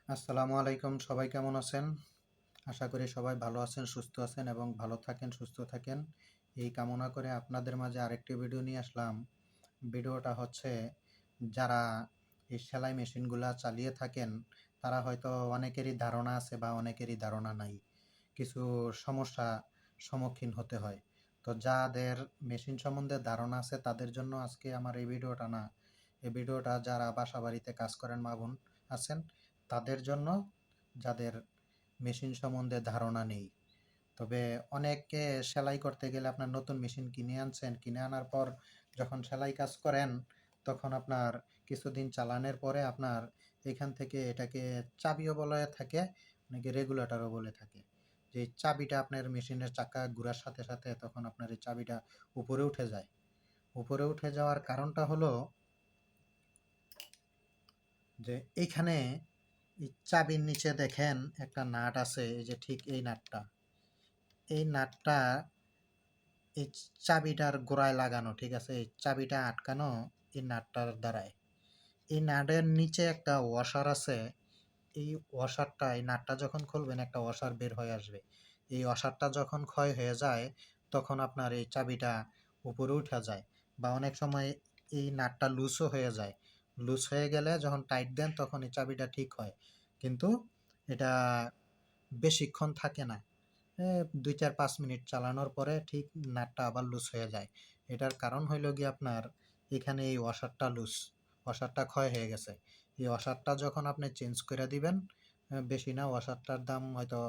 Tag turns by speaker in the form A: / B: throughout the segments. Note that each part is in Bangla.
A: আসসালামু আলাইকুম। সবাই কেমন আছেন? আশা করি সবাই ভালো আছেন, সুস্থ আছেন এবং ভালো থাকেন, সুস্থ থাকেন। এই কামনা করে আপনাদের মাঝে আরেকটি ভিডিও নিয়ে আসলাম। ভিডিওটা হচ্ছে যারা এই সেলাই মেশিনগুলা চালিয়ে থাকেন, তারা হয়তো অনেকেরই ধারণা আছে বা অনেকেরই ধারণা নাই। কিছু সমস্যা সম্মুখীন হতে হয়। তো যাদের মেশিন সম্বন্ধে ধারণা আছে তাদের জন্য আজকে আমার এই ভিডিওটা না। এই ভিডিওটা যারা বাসাবাড়িতে কাজ করেন মা-বোন আছেন তাদের জন্য, যাদের মেশিন সম্বন্ধে ধারণা নেই। তবে অনেকে সেলাই করতে গেলে আপনার নতুন মেশিন কিনে আনছেন, কিনে আনার পর যখন সেলাই কাজ করেন তখন আপনার কিছুদিন চালানোর পরে আপনার এখান থেকে এটাকে চাবিও বলা থাকে, অনেকে রেগুলেটরও বলে থাকে। যে চাবিটা আপনার মেশিনের চাকা ঘুরার সাথে সাথে তখন আপনার এই চাবিটা উপরে উঠে যায়। উপরে উঠে যাওয়ার কারণটা হলো যে এইখানে এই চাবির নিচে দেখেন একটা নাট আছে, এই যে ঠিক এই নাটটা, এই নাটটা এই চাবিটার গোড়ায় লাগানো, ঠিক আছে? এই চাবিটা আটকানো এই নাটটার দ্বারায়। এই নাটের নিচে একটা ওয়াশার আছে। এই ওয়াশারটা, এই নাটটা যখন খুলবেন একটা ওয়াশার বের হয়ে আসবে। এই ওয়াশারটা যখন ক্ষয় হয়ে যায় তখন আপনার এই চাবিটা উপরে উঠে যায়, বা অনেক সময় এই নাটটা লুজও হয়ে যায়। লুজ হয়ে গেলে যখন টাইট দেন তখন এই চাবিটা ঠিক হয়, কিন্তু এটা বেশিক্ষণ থাকে না। ২, ৪, ৫ মিনিট চালানোর পরে ঠিক নাটটা আবার লুজ হয়ে যায়। এটার কারণ হইল গিয়ে আপনার এখানে এই ওয়াশারটা লুজ, ওয়াশারটা ক্ষয় হয়ে গেছে। এই ওয়াশারটা যখন আপনি চেঞ্জ করে দিবেন, বেশি না, ওয়াশারটার দাম হয়তো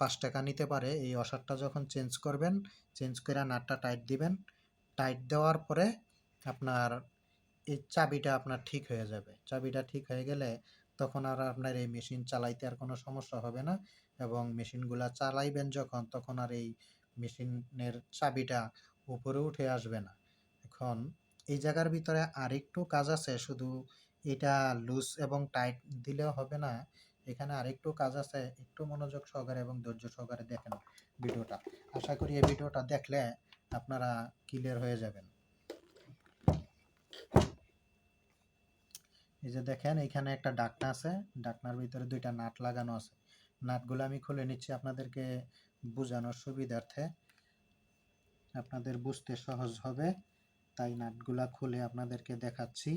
A: ৳৫ নিতে পারে। এই ওয়াশারটা যখন চেঞ্জ করবেন, চেঞ্জ করে নাটটা টাইট দিবেন। টাইট দেওয়ার পরে আপনার এই চাবিটা আপনার ঠিক হয়ে যাবে। চাবিটা ঠিক হয়ে গেলে তখন আর আপনার এই মেশিন চালাইতে আর কোনো সমস্যা হবে না, এবং মেশিনগুলা চালাইবেন যখন তখন আর এই মেশিনের চাবিটা উপরে উঠে আসবে না। এখন এই জায়গার ভিতরে আরেকটু কাজ আছে, শুধু এটা লুজ এবং টাইট দিলেও হবে না। এখানে আরেকটু কাজ আছে, একটু মনোযোগ সহকারে এবং ধৈর্য সহকারে দেখেন ভিডিওটা। আশা করি এই ভিডিওটা দেখলে আপনারা ক্লিয়ার হয়ে যাবেন। এই যে দেখেন এইখানে একটা ডাকনা আছে, ডাকনার ভিতরে ২টা নাট লাগানো আছে। নাটগুলো আমি খুলে নিচ্ছি আপনাদেরকে বোঝানোর সুবিধার্থে, আপনাদের বুঝতে সহজ হবে, তাই নাটগুলা খুলে আপনাদেরকে দেখাচ্ছি।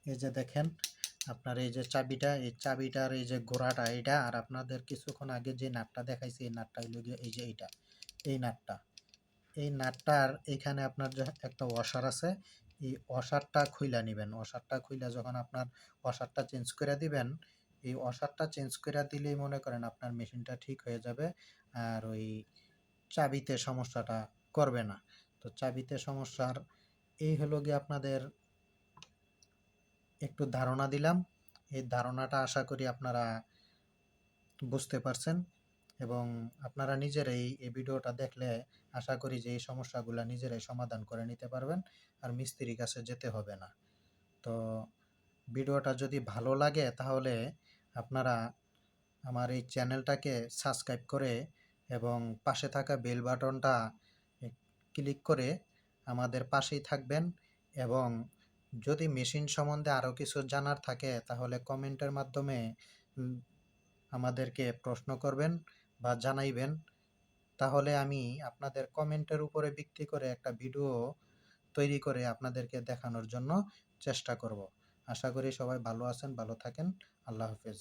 A: এই যে দেখেন আপনার এই যে চাবিটা, এই চাবিটার এই যে গোড়াটা এইটা, আর আপনাদের কিছুক্ষণ আগে যে নাটটা দেখাইছি এই নাটটা হইল গিয়ে এই যে এইটা, এই নাটটা। এই নাটটার এইখানে আপনার যে একটা ওয়াশার আছে, এই ওয়াশারটা খুইলা নিবেন। ওয়াশারটা খুইলা যখন আপনার ওয়াশারটা চেঞ্জ করে দিবেন, এই ওয়াশারটা চেঞ্জ করে দিলেই মনে করেন আপনার মেশিনটা ঠিক হয়ে যাবে। আর ওই চাবিতে সমস্যাটা করবে না। তো চাবিতে সমস্যার এই হলো গিয়ে আপনাদের একটু ধারণা দিলাম। এই ধারণাটা আশা করি আপনারা বুঝতে পারছেন, এবং আপনারা নিজেরাই এই ভিডিওটা দেখলে আশা করি যে এই সমস্যাগুলা নিজেরাই সমাধান করে নিতে পারবেন, আর মিস্ত্রির কাছে যেতে হবে না। তো ভিডিওটা যদি ভালো লাগে তাহলে আপনারা আমার এই চ্যানেলটাকে সাবস্ক্রাইব করে এবং পাশে থাকা বেল বাটনটা ক্লিক করে আমাদের পাশেই থাকবেন, এবং যদি মেশিন সম্বন্ধে আরও কিছু জানার থাকে তাহলে কমেন্টের মাধ্যমে উম আমাদেরকে প্রশ্ন করবেন বা জানাইবেন। তাহলে আমি আপনাদের কমেন্টের উপরে ভিত্তি করে একটা ভিডিও তৈরি করে আপনাদেরকে দেখানোর জন্য চেষ্টা করব। আশা করি সবাই ভালো আছেন, ভালো থাকেন। আল্লাহ হাফেজ।